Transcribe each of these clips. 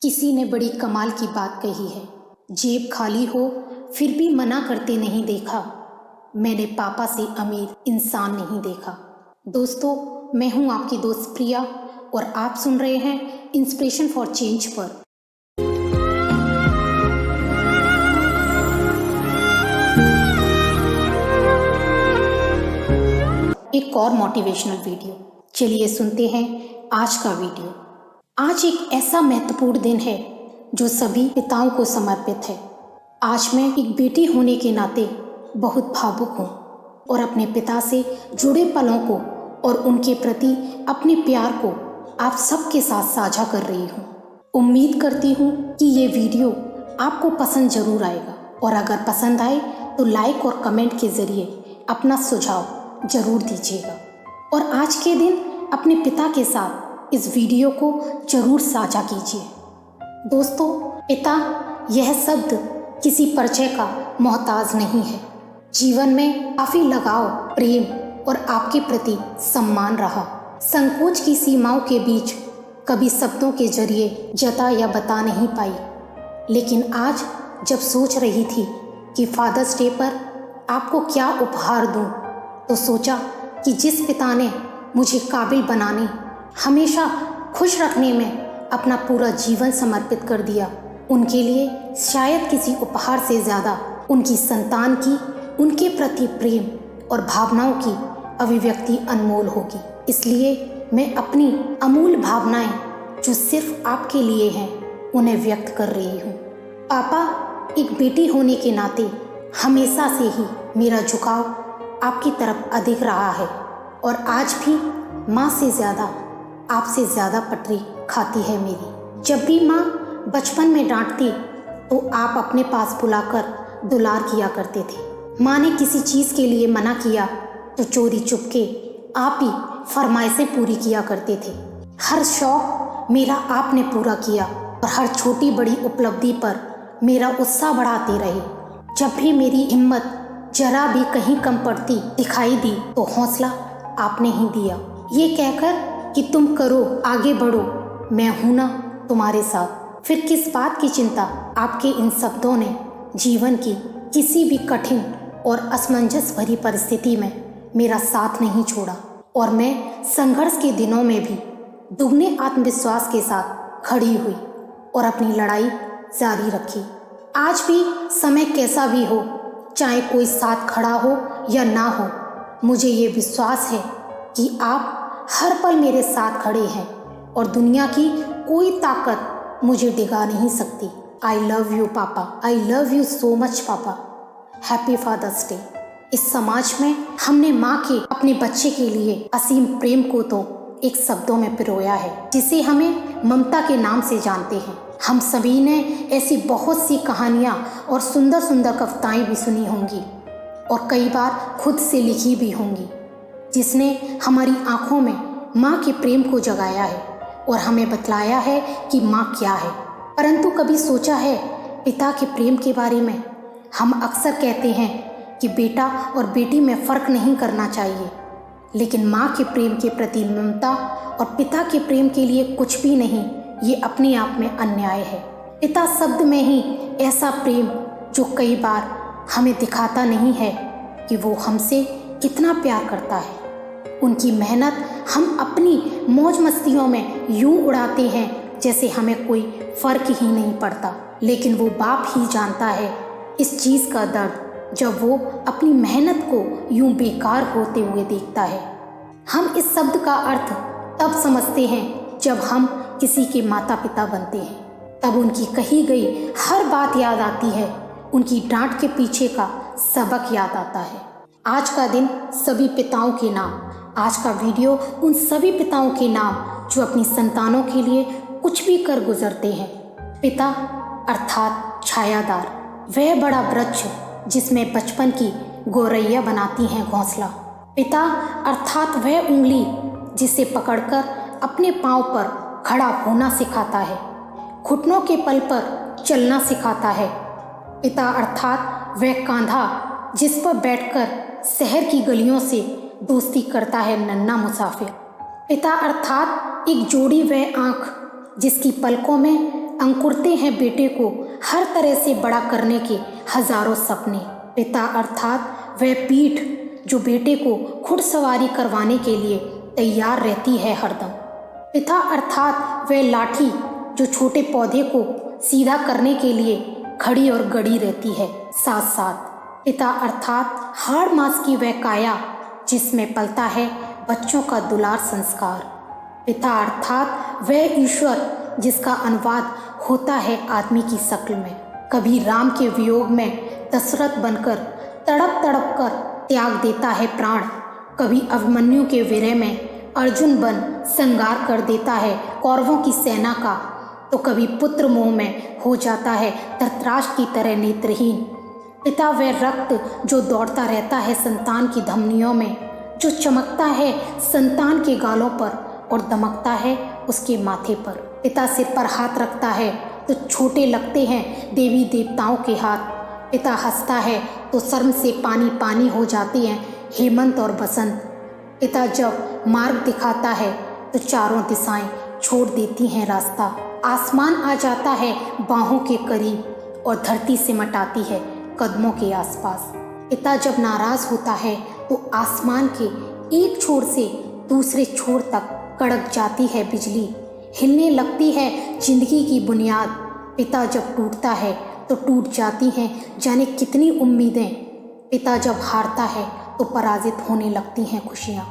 किसी ने बड़ी कमाल की बात कही है, जेब खाली हो फिर भी मना करते नहीं देखा। मैंने पापा से अमीर इंसान नहीं देखा। दोस्तों, मैं हूं आपकी दोस्त प्रिया और आप सुन रहे हैं इंस्पिरेशन फॉर चेंज पर। एक और मोटिवेशनल वीडियो, चलिए सुनते हैं आज का वीडियो। आज एक ऐसा महत्वपूर्ण दिन है जो सभी पिताओं को समर्पित है। आज मैं एक बेटी होने के नाते बहुत भावुक हूँ और अपने पिता से जुड़े पलों को और उनके प्रति अपने प्यार को आप सबके साथ साझा कर रही हूँ। उम्मीद करती हूँ कि ये वीडियो आपको पसंद जरूर आएगा और अगर पसंद आए तो लाइक और कमेंट के जरिए अपना सुझाव जरूर दीजिएगा और आज के दिन अपने पिता के साथ इस वीडियो को जरूर साझा कीजिए। दोस्तों, पिता यह शब्द किसी परिचय का मोहताज नहीं है। जीवन में काफी लगाव, प्रेम और आपके प्रति सम्मान रहा। संकोच की सीमाओं के बीच कभी शब्दों के जरिए जता या बता नहीं पाई, लेकिन आज जब सोच रही थी कि फादर्स डे पर आपको क्या उपहार दूं, तो सोचा कि जिस पिता ने मुझे काबिल बनाने, हमेशा खुश रखने में अपना पूरा जीवन समर्पित कर दिया, उनके लिए शायद किसी उपहार से ज़्यादा उनकी संतान की उनके प्रति प्रेम और भावनाओं की अभिव्यक्ति अनमोल होगी। इसलिए मैं अपनी अमूल्य भावनाएं जो सिर्फ आपके लिए हैं उन्हें व्यक्त कर रही हूँ। पापा, एक बेटी होने के नाते हमेशा से ही मेरा झुकाव आपकी तरफ अधिक रहा है और आज भी माँ से ज़्यादा आपसे ज़्यादा पटरी खाती है मेरी। जब भी माँ बचपन में डांटती तो आप अपने पास बुलाकर दुलार किया करते थे। माँ ने किसी चीज़ के लिए मना किया तो चोरी चुपके आप ही फरमाइशें पूरी किया करते थे। हर शौक मेरा आपने पूरा किया और हर छोटी बड़ी उपलब्धि पर मेरा उत्साह बढ़ाते रहे। जब भी मेरी हिम्मत जरा भी कहीं कम पड़ती दिखाई दी तो हौसला आपने ही दिया, ये कहकर कि तुम करो, आगे बढ़ो, मैं हूं ना तुम्हारे साथ। फिर किस बात की चिंता, आपके इन शब्दों ने जीवन की किसी भी कठिन और असमंजस भरी परिस्थिति में मेरा साथ नहीं छोड़ा और मैं संघर्ष के दिनों में भी दुगने आत्मविश्वास के साथ खड़ी हुई और अपनी लड़ाई जारी रखी। आज भी समय कैसा भी हो, चाहे कोई साथ खड़ा हो या ना हो, मुझे ये विश्वास है कि आप हर पल मेरे साथ खड़े हैं और दुनिया की कोई ताकत मुझे डिगा नहीं सकती। आई love you papa, I love you so much papa. Happy father's day. इस समाज में हमने माँ के अपने बच्चे के लिए असीम प्रेम को तो एक शब्दों में पिरोया है, जिसे हमें ममता के नाम से जानते हैं। हम सभी ने ऐसी बहुत सी कहानियाँ और सुंदर सुंदर कविताएं भी सुनी होंगी और कई बार खुद से लिखी भी होंगी, जिसने हमारी आँखों में माँ के प्रेम को जगाया है और हमें बतलाया है कि माँ क्या है। परंतु कभी सोचा है पिता के प्रेम के बारे में? हम अक्सर कहते हैं कि बेटा और बेटी में फ़र्क नहीं करना चाहिए, लेकिन माँ के प्रेम के प्रति ममता और पिता के प्रेम के लिए कुछ भी नहीं, ये अपने आप में अन्याय है। पिता शब्द में ही ऐसा प्रेम जो कई बार हमें दिखाता नहीं है कि वो हमसे कितना प्यार करता है। उनकी मेहनत हम अपनी मौज मस्तियों में यूं उड़ाते हैं जैसे हमें कोई फ़र्क ही नहीं पड़ता, लेकिन वो बाप ही जानता है इस चीज़ का दर्द जब वो अपनी मेहनत को यूं बेकार होते हुए देखता है। हम इस शब्द का अर्थ तब समझते हैं जब हम किसी के माता पिता बनते हैं, तब उनकी कही गई हर बात याद आती है, उनकी डांट के पीछे का सबक याद आता है। आज का दिन सभी पिताओं के नाम, आज का वीडियो उन सभी पिताओं के नाम जो अपनी संतानों के लिए कुछ भी कर गुजरते हैं। पिता अर्थात छायादार, वह बड़ा वृक्ष जिसमें बचपन की गौरैया बनाती हैं घोंसला। पिता अर्थात वह उंगली जिसे पकड़कर अपने पाँव पर खड़ा होना सिखाता है, घुटनों के बल पर चलना सिखाता है। पिता अर्थात वह कांधा जिस पर बैठकर शहर की गलियों से दोस्ती करता है नन्हा मुसाफिर। पिता अर्थात एक जोड़ी वह आँख जिसकी पलकों में अंकुरते हैं बेटे को हर तरह से बड़ा करने के हजारों सपने। पिता अर्थात वह पीठ जो बेटे को घुड़सवारी करवाने के लिए तैयार रहती है हरदम। पिता अर्थात वह लाठी जो छोटे पौधे को सीधा करने के लिए खड़ी और गड़ी रहती है साथ साथ। पिता अर्थात हाड़ मांस की वह काया जिसमें पलता है बच्चों का दुलार संस्कार। पिता अर्थात वह ईश्वर जिसका अनुवाद होता है आदमी की शक्ल में। कभी राम के वियोग में दशरथ बनकर तड़प तड़प कर त्याग देता है प्राण, कभी अभिमन्यु के विरह में अर्जुन बन संगार कर देता है कौरवों की सेना का, तो कभी पुत्र मोह में हो जाता है धृतराष्ट्र की तरह नेत्रहीन। पिता वह रक्त जो दौड़ता रहता है संतान की धमनियों में, जो चमकता है संतान के गालों पर और दमकता है उसके माथे पर। पिता सिर पर हाथ रखता है तो छोटे लगते हैं देवी देवताओं के हाथ। पिता हंसता है तो शर्म से पानी पानी हो जाते हैं हेमंत और बसंत। पिता जब मार्ग दिखाता है तो चारों दिशाएं छोड़ देती हैं रास्ता। आसमान आ जाता है बाहों के करीब और धरती सिमट आती है कदमों के आसपास। पिता जब नाराज होता है तो आसमान के एक छोर से दूसरे छोर तक कड़क जाती है बिजली, हिलने लगती है जिंदगी की बुनियाद। पिता जब टूटता है तो टूट जाती हैं जाने कितनी उम्मीदें। पिता जब हारता है तो पराजित होने लगती हैं खुशियाँ।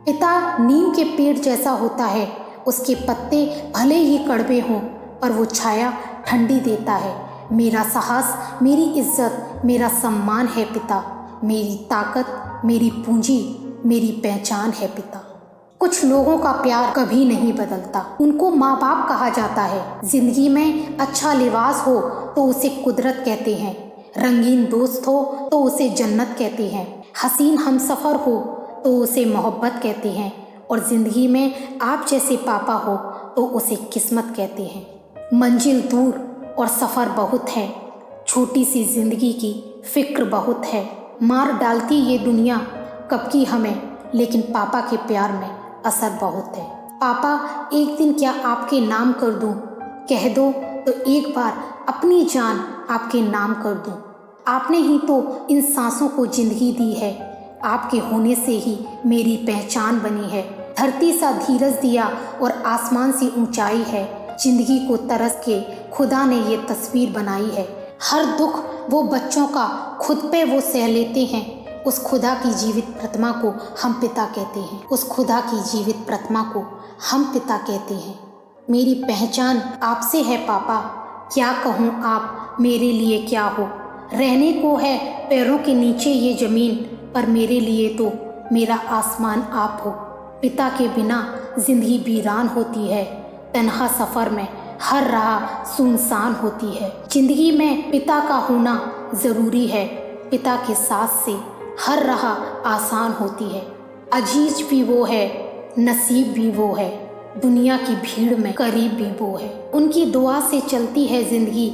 पिता नीम के पेड़ जैसा होता है, उसके पत्ते भले ही कड़वे हों पर वो छाया ठंडी देता है। मेरा साहस, मेरी इज्जत, मेरा सम्मान है पिता। मेरी ताकत, मेरी पूंजी, मेरी पहचान है पिता। कुछ लोगों का प्यार कभी नहीं बदलता, उनको माँ बाप कहा जाता है। जिंदगी में अच्छा लिबास हो तो उसे कुदरत कहते हैं, रंगीन दोस्त हो तो उसे जन्नत कहते हैं, हसीन हमसफ़र हो तो उसे मोहब्बत कहते हैं, और ज़िंदगी में आप जैसे पापा हो तो उसे किस्मत कहते हैं। मंजिल दूर और सफ़र बहुत है, छोटी सी ज़िंदगी की फ़िक्र बहुत है। मार डालती ये दुनिया कब की हमें, लेकिन पापा के प्यार में असर बहुत है। पापा एक दिन क्या आपके नाम कर दूं, कह दो तो एक बार अपनी जान आपके नाम कर दूं। आपने ही तो इन सांसों को जिंदगी दी है, आपके होने से ही मेरी पहचान बनी है। धरती सा धीरज दिया और आसमान सी ऊंचाई है, जिंदगी को तरस के खुदा ने ये तस्वीर बनाई है। हर दुख वो बच्चों का खुद पे वो सह लेते हैं, उस खुदा की जीवित प्रतिमा को हम पिता कहते हैं। उस खुदा की जीवित प्रतिमा को हम पिता कहते हैं। मेरी पहचान आपसे है पापा, क्या कहूँ आप मेरे लिए क्या हो। रहने को है पैरों के नीचे ये ज़मीन, पर मेरे लिए तो मेरा आसमान आप हो। पिता के बिना जिंदगी वीरान होती है, तन्हा सफ़र में हर राह सुनसान होती है। जिंदगी में पिता का होना ज़रूरी है, पिता के साथ से हर राह आसान होती है। अजीज भी वो है, नसीब भी वो है, दुनिया की भीड़ में करीब भी वो है। उनकी दुआ से चलती है ज़िंदगी,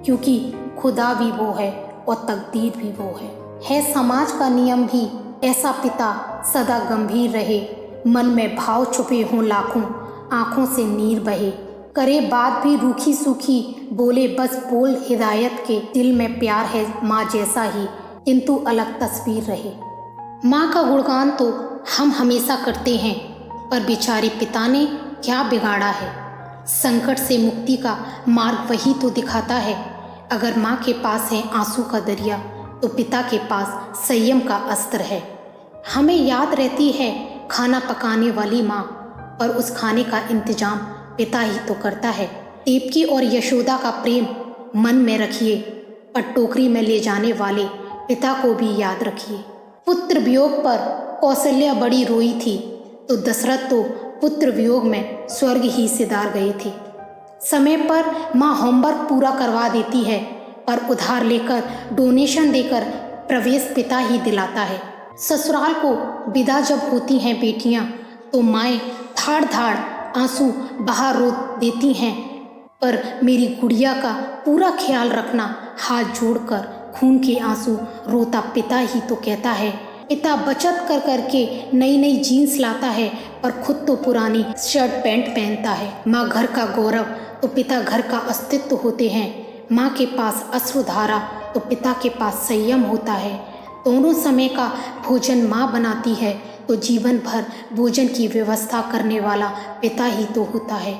क्योंकि खुदा भी वो है और तकदीर भी वो है समाज का नियम भी ऐसा पिता सदा गंभीर रहे, मन में भाव छुपे हों लाखों, आँखों से नीर बहे, करे बात भी रूखी सूखी, बोले बस बोल हिदायत के, दिल में प्यार है माँ जैसा ही, किंतु अलग तस्वीर रहे। माँ का गुणगान तो हम हमेशा करते हैं, पर बेचारे पिता ने क्या बिगाड़ा है। संकट से मुक्ति का मार्ग वही तो दिखाता है। अगर माँ के पास है आंसू का दरिया, तो पिता के पास संयम का अस्त्र है। हमें याद रहती है खाना पकाने वाली माँ, पर उस खाने का इंतजाम पिता ही तो करता है। देवकी और यशोदा का प्रेम मन में रखिए, पर टोकरी में ले जाने वाले पिता को भी याद रखिए। पुत्र वियोग पर कौशल्या बड़ी रोई थी, तो दशरथ तो पुत्र वियोग में स्वर्ग ही सिधार गए थे। समय पर माँ होमवर्क पूरा करवा देती है, पर उधार लेकर डोनेशन देकर प्रवेश पिता ही दिलाता है। ससुराल को विदा जब होती हैं बेटियां, तो माएँ धाड़ धाड़ आंसू बहा रो देती हैं, पर मेरी गुड़िया का पूरा ख्याल रखना हाथ जोड़कर खून के आंसू रोता पिता ही तो कहता है। पिता बचत कर करके नई नई जीन्स लाता है, पर खुद तो पुरानी शर्ट पैंट पहनता है। माँ घर का गौरव तो पिता घर का अस्तित्व होते हैं। माँ के पास अश्रुधारा तो पिता के पास संयम होता है। दोनों समय का भोजन माँ बनाती है तो जीवन भर भोजन की व्यवस्था करने वाला पिता ही तो होता है।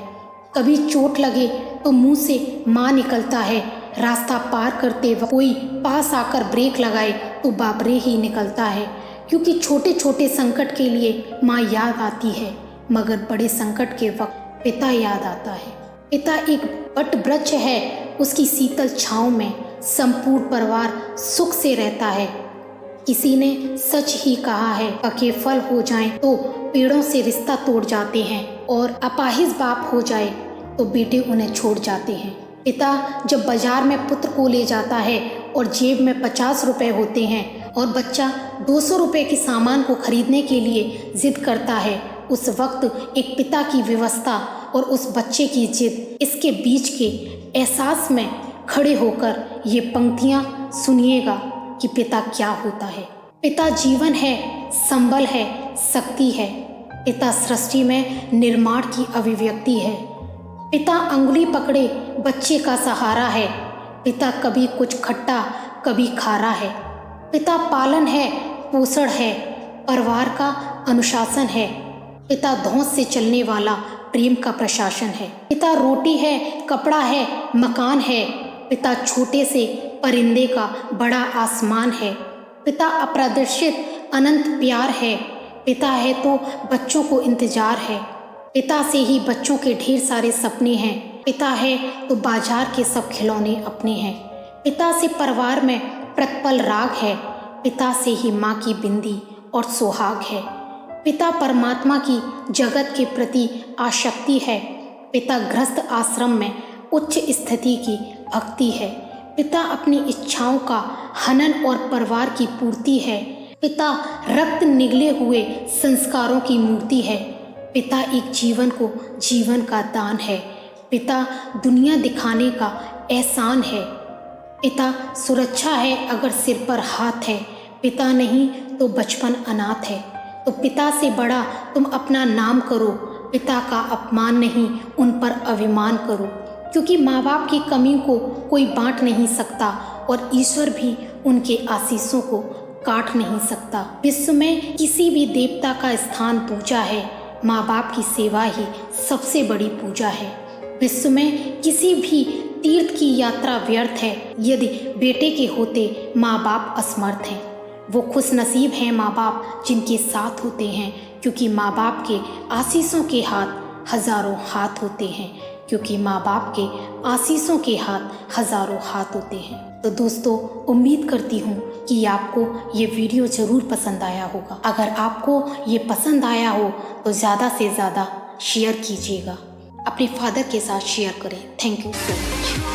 कभी चोट लगे तो मुंह से माँ निकलता है। रास्ता पार करते वक्त कोई पास आकर ब्रेक लगाए तो बाबरे ही निकलता है, क्योंकि छोटे छोटे संकट के लिए माँ याद आती है, मगर बड़े संकट के वक्त पिता याद आता है। पिता एक वट वृक्ष है, उसकी शीतल छाँव में संपूर्ण परिवार सुख से रहता है। किसी ने सच ही कहा है, पके फल हो जाएं तो पेड़ों से रिश्ता तोड़ जाते हैं, और अपाहिज बाप हो जाए तो बेटे उन्हें छोड़ जाते हैं। पिता जब बाजार में पुत्र को ले जाता है और जेब में 50 रुपए होते हैं और बच्चा 200 रुपए के सामान को खरीदने के लिए जिद करता है, उस वक्त एक पिता की व्यवस्था और उस बच्चे की जिद, इसके बीच के एहसास में खड़े होकर ये पंक्तियाँ सुनिएगा कि पिता क्या होता है। पिता जीवन है, संबल है, शक्ति है। पिता सृष्टि में निर्माण की अभिव्यक्ति है। पिता अंगुली पकड़े बच्चे का सहारा है। पिता कभी कुछ खट्टा कभी खारा है। पिता पालन है, पोषण है, परिवार का अनुशासन है। पिता धौंस से चलने वाला प्रेम का प्रशासन है। पिता रोटी है, कपड़ा है, मकान है। पिता छोटे से परिंदे का बड़ा आसमान है। पिता अप्रदर्शित अनंत प्यार है। पिता है तो बच्चों को इंतजार है। पिता से ही बच्चों के ढेर सारे सपने हैं। पिता है तो बाजार के सब खिलौने अपने हैं। पिता से परिवार में प्रतिपल राग है। पिता से ही माँ की बिंदी और सुहाग है। पिता परमात्मा की जगत के प्रति आसक्ति है। पिता गृहस्थ आश्रम में उच्च स्थिति की भक्ति है। पिता अपनी इच्छाओं का हनन और परिवार की पूर्ति है। पिता रक्त निगले हुए संस्कारों की मूर्ति है। पिता एक जीवन को जीवन का दान है। पिता दुनिया दिखाने का एहसान है। पिता सुरक्षा है अगर सिर पर हाथ है। पिता नहीं तो बचपन अनाथ है। तो पिता से बड़ा तुम अपना नाम करो। पिता का अपमान नहीं, उन पर अभिमान करो, क्योंकि माँ बाप की कमी को कोई बांट नहीं सकता और ईश्वर भी उनके आशीषों को काट नहीं सकता। विश्व में किसी भी देवता का स्थान पूजा है, माँ बाप की सेवा ही सबसे बड़ी पूजा है। विश्व में किसी भी तीर्थ की यात्रा व्यर्थ है यदि बेटे के होते माँ बाप असमर्थ हैं। वो खुश नसीब हैं माँ बाप जिनके साथ होते हैं, क्योंकि माँ बाप के आशीषों के हाथ हजारों हाथ होते हैं। क्योंकि माँ बाप के आशीषों के हाथ हजारों हाथ होते हैं। तो दोस्तों, उम्मीद करती हूँ कि आपको ये वीडियो ज़रूर पसंद आया होगा। अगर आपको ये पसंद आया हो तो ज़्यादा से ज़्यादा शेयर कीजिएगा, अपने फादर के साथ शेयर करें। Thank you so much.